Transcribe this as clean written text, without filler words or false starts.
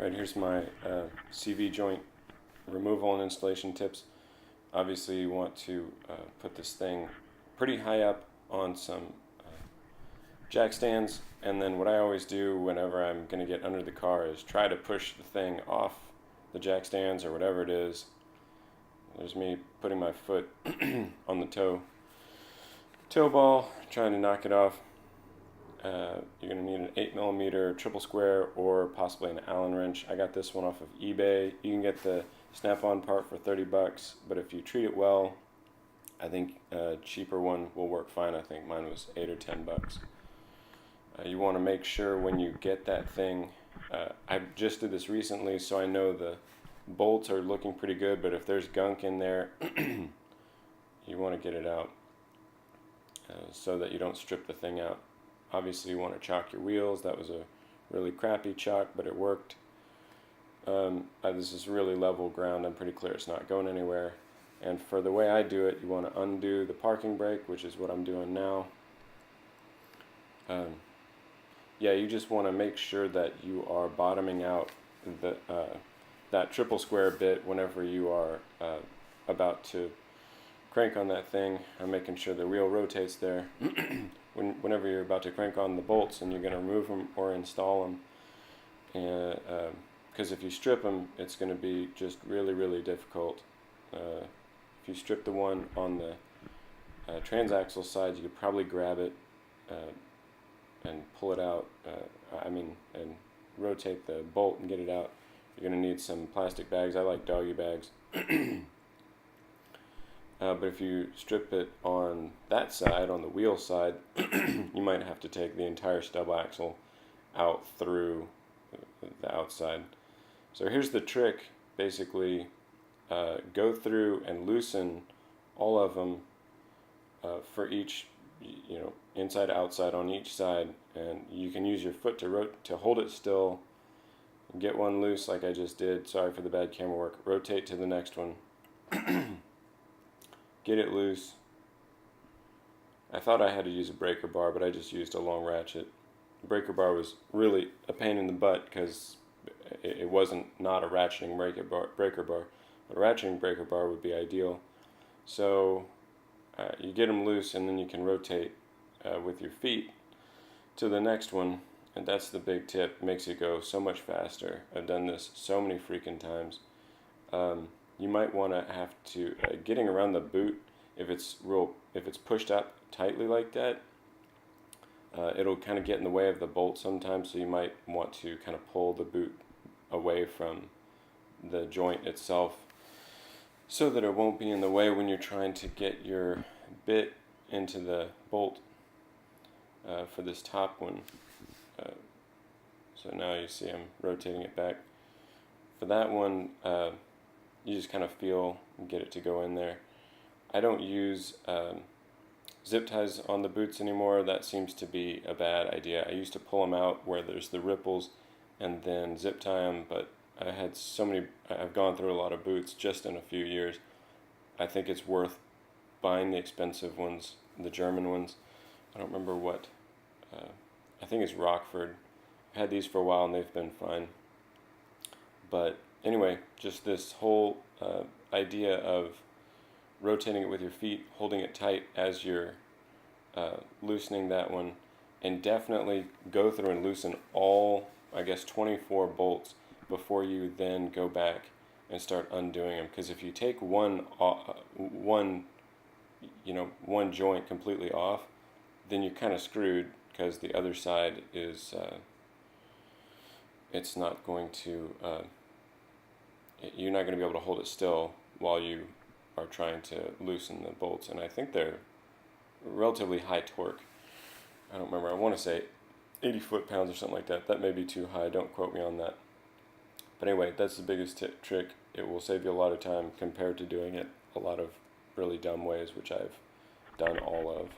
Alright, here's my CV joint removal and installation tips. Obviously you want to put this thing pretty high up on some jack stands, and then what I always do whenever I'm going to get under the car is try to push the thing off the jack stands or whatever it is. There's me putting my foot on the toe ball, trying to knock it off. You're going to need an 8mm triple square or possibly an Allen wrench. I got this one off of eBay. You can get the snap-on part for $30, but if you treat it well, I think a cheaper one will work fine. I think mine was $8 or $10. You want to make sure when you get that thing, I just did this recently, so I know the bolts are looking pretty good, but if there's gunk in there, you want to get it out so that you don't strip the thing out. Obviously you want to chock your wheels. That was a really crappy chock, but it worked. This is really level ground. I'm pretty clear it's not going anywhere. And for the way I do it, you want to undo the parking brake, which is what I'm doing now. Yeah, you just want to make sure that you are bottoming out the that triple square bit whenever you are about to crank on that thing. I'm making sure the wheel rotates there. Whenever you're about to crank on the bolts and you're going to remove them or install them, and because if you strip them, it's going to be just really difficult. If you strip the one on the transaxle side, you could probably grab it and pull it out, and rotate the bolt and get it out. You're going to need some plastic bags. I like doggy bags. But if you strip it on that side, on the wheel side, you might have to take the entire stub axle out through the outside. So here's the trick. Basically, go through and loosen all of them for each, inside outside on each side, and you can use your foot to hold it still. Get one loose like I just did. Sorry for the bad camera work. Rotate to the next one. Get it loose. I thought I had to use a breaker bar, but I just used a long ratchet. The breaker bar was really a pain in the butt because it wasn't not a ratcheting breaker bar. A ratcheting breaker bar would be ideal. So you get them loose, and then you can rotate with your feet to the next one, and that's the big tip. It makes it go so much faster. I've done this so many freaking times. You might want to have to getting around the boot, if it's pushed up tightly like that, it'll kind of get in the way of the bolt sometimes, so you might want to kind of pull the boot away from the joint itself so that it won't be in the way when you're trying to get your bit into the bolt for this top one. So now you see I'm rotating it back. For that one, you just kind of feel and get it to go in there. I don't use zip ties on the boots anymore. That seems to be a bad idea. I used to pull them out where there's the ripples and then zip tie them, but I've gone through a lot of boots just in a few years. I think it's worth buying the expensive ones, the German ones. I don't remember what, I think it's Rockford. I've had these for a while and they've been fine. But anyway, just this whole idea of rotating it with your feet, holding it tight as you're loosening that one, and definitely go through and loosen all, 24 bolts before you then go back and start undoing them. Because if you take one joint completely off, then you're kind of screwed, because the other side is it's not going to you're not going to be able to hold it still while you are trying to loosen the bolts. And I think they're relatively high torque. I don't remember. I want to say 80 foot-pounds or something like that. That may be too high. Don't quote me on that. But anyway, that's the biggest trick. It will save you a lot of time compared to doing it a lot of really dumb ways, which I've done all of.